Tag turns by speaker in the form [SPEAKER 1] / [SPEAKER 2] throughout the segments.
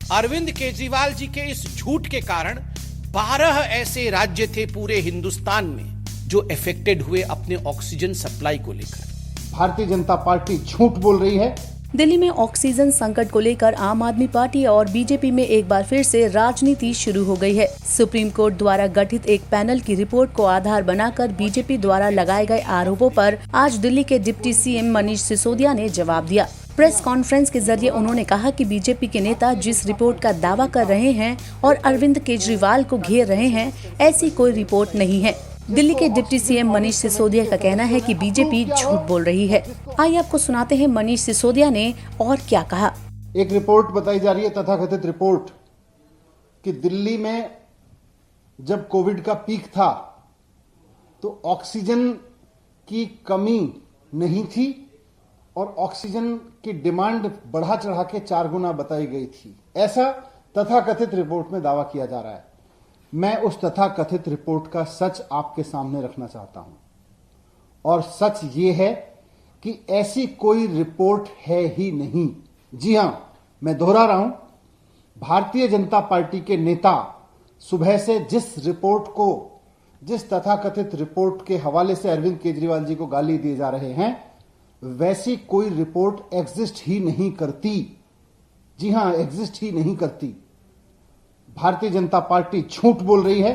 [SPEAKER 1] अरविंद केजरीवाल जी के इस झूठ के कारण 12 ऐसे राज्य थे पूरे हिंदुस्तान में जो अफेक्टेड हुए अपने ऑक्सीजन सप्लाई को लेकर।
[SPEAKER 2] भारतीय जनता पार्टी झूठ बोल रही है।
[SPEAKER 3] दिल्ली में ऑक्सीजन संकट को लेकर आम आदमी पार्टी और बीजेपी में एक बार फिर से राजनीति शुरू हो गई है। सुप्रीम कोर्ट द्वारा गठित एक पैनल की रिपोर्ट को आधार बनाकर बीजेपी द्वारा लगाए गए आरोपों पर आज दिल्ली के डिप्टी सीएम मनीष सिसोदिया ने जवाब दिया। प्रेस कॉन्फ्रेंस के जरिए उन्होंने कहा कि बीजेपी के नेता जिस रिपोर्ट का दावा कर रहे हैं और अरविंद केजरीवाल को घेर रहे हैं, ऐसी कोई रिपोर्ट नहीं है। दिल्ली के डिप्टी सीएम मनीष सिसोदिया का कहना है कि बीजेपी झूठ बोल रही है। आइए आपको सुनाते हैं मनीष सिसोदिया ने और क्या कहा।
[SPEAKER 2] एक रिपोर्ट बताई जा रही है, तथाकथित रिपोर्ट, कि दिल्ली में जब कोविड का पीक था तो ऑक्सीजन की कमी नहीं थी और ऑक्सीजन की डिमांड बढ़ा चढ़ा के 4 गुना बताई गई थी। ऐसा तथाकथित रिपोर्ट में दावा किया जा रहा है। मैं उस तथाकथित रिपोर्ट का सच आपके सामने रखना चाहता हूं और सच ये है कि ऐसी कोई रिपोर्ट है ही नहीं। जी हां, मैं दोहरा रहा हूं, भारतीय जनता पार्टी के नेता सुबह से जिस तथाकथित रिपोर्ट के हवाले से अरविंद केजरीवाल जी को गाली दिए जा रहे हैं, वैसी कोई रिपोर्ट एग्जिस्ट ही नहीं करती। जी हां, एग्जिस्ट ही नहीं करती। भारतीय जनता पार्टी झूठ बोल रही है।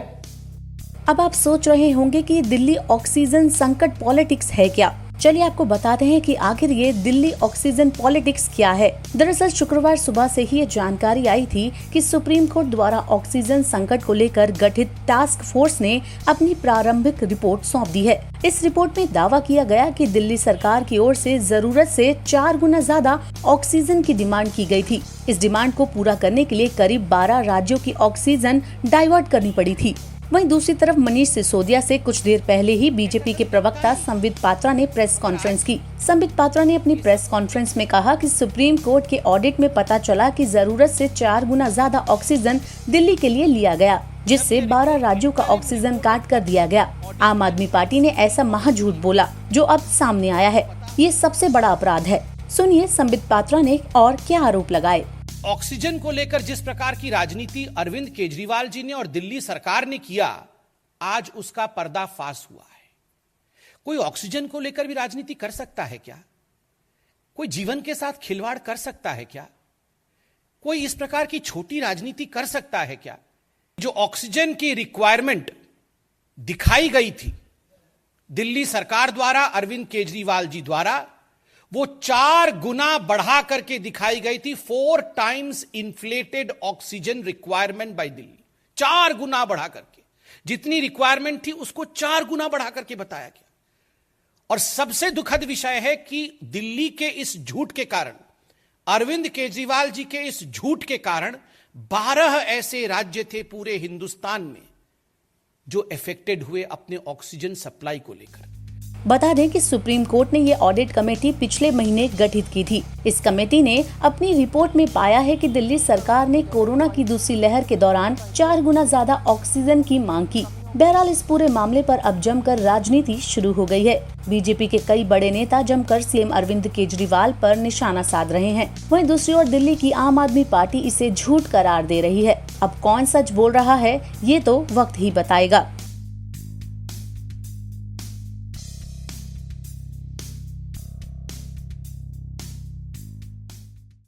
[SPEAKER 3] अब आप सोच रहे होंगे कि दिल्ली ऑक्सीजन संकट पॉलिटिक्स है क्या? चलिए आपको बताते हैं कि आखिर ये दिल्ली ऑक्सीजन पॉलिटिक्स क्या है। दरअसल शुक्रवार सुबह से ही ये जानकारी आई थी कि सुप्रीम कोर्ट द्वारा ऑक्सीजन संकट को लेकर गठित टास्क फोर्स ने अपनी प्रारंभिक रिपोर्ट सौंप दी है। इस रिपोर्ट में दावा किया गया कि दिल्ली सरकार की ओर से जरूरत से 4 गुना ज्यादा ऑक्सीजन की डिमांड की गई थी। इस डिमांड को पूरा करने के लिए करीब 12 राज्यों की ऑक्सीजन डाइवर्ट करनी पड़ी थी। वहीं दूसरी तरफ मनीष सिसोदिया से कुछ देर पहले ही बीजेपी के प्रवक्ता संबित पात्रा ने प्रेस कॉन्फ्रेंस की। संबित पात्रा ने अपनी प्रेस कॉन्फ्रेंस में कहा कि सुप्रीम कोर्ट के ऑडिट में पता चला कि जरूरत से 4 गुना ज्यादा ऑक्सीजन दिल्ली के लिए लिया गया, जिससे 12 राज्यों का ऑक्सीजन काट कर दिया गया। आम आदमी पार्टी ने ऐसा महाझूठ बोला जो अब सामने आया है। ये सबसे बड़ा अपराध है। सुनिए संबित पात्रा ने और क्या आरोप लगाए।
[SPEAKER 1] ऑक्सीजन को लेकर जिस प्रकार की राजनीति अरविंद केजरीवाल जी ने और दिल्ली सरकार ने किया, आज उसका पर्दाफाश हुआ है। कोई ऑक्सीजन को लेकर भी राजनीति कर सकता है क्या? कोई जीवन के साथ खिलवाड़ कर सकता है क्या? कोई इस प्रकार की छोटी राजनीति कर सकता है क्या? जो ऑक्सीजन की रिक्वायरमेंट दिखाई गई थी दिल्ली सरकार द्वारा, अरविंद केजरीवाल जी द्वारा, वो 4 गुना बढ़ा करके दिखाई गई थी। 4 times inflated oxygen requirement by Delhi. 4 गुना बढ़ा करके, जितनी रिक्वायरमेंट थी उसको 4 गुना बढ़ा करके बताया गया। और सबसे दुखद विषय है कि दिल्ली के इस झूठ के कारण, अरविंद केजरीवाल जी के इस झूठ के कारण 12 ऐसे राज्य थे पूरे हिंदुस्तान में जो अफेक्टेड हुए अपने ऑक्सीजन सप्लाई को लेकर।
[SPEAKER 3] बता दें कि सुप्रीम कोर्ट ने ये ऑडिट कमेटी पिछले महीने गठित की थी। इस कमेटी ने अपनी रिपोर्ट में पाया है कि दिल्ली सरकार ने कोरोना की दूसरी लहर के दौरान 4 गुना ज्यादा ऑक्सीजन की मांग की। बहरहाल इस पूरे मामले पर अब जमकर राजनीति शुरू हो गई है। बीजेपी के कई बड़े नेता जमकर सीएम अरविंद केजरीवाल पर निशाना साध रहे हैं। वहीं दूसरी ओर दिल्ली की आम आदमी पार्टी इसे झूठ करार दे रही है। अब कौन सच बोल रहा है, ये तो वक्त ही बताएगा।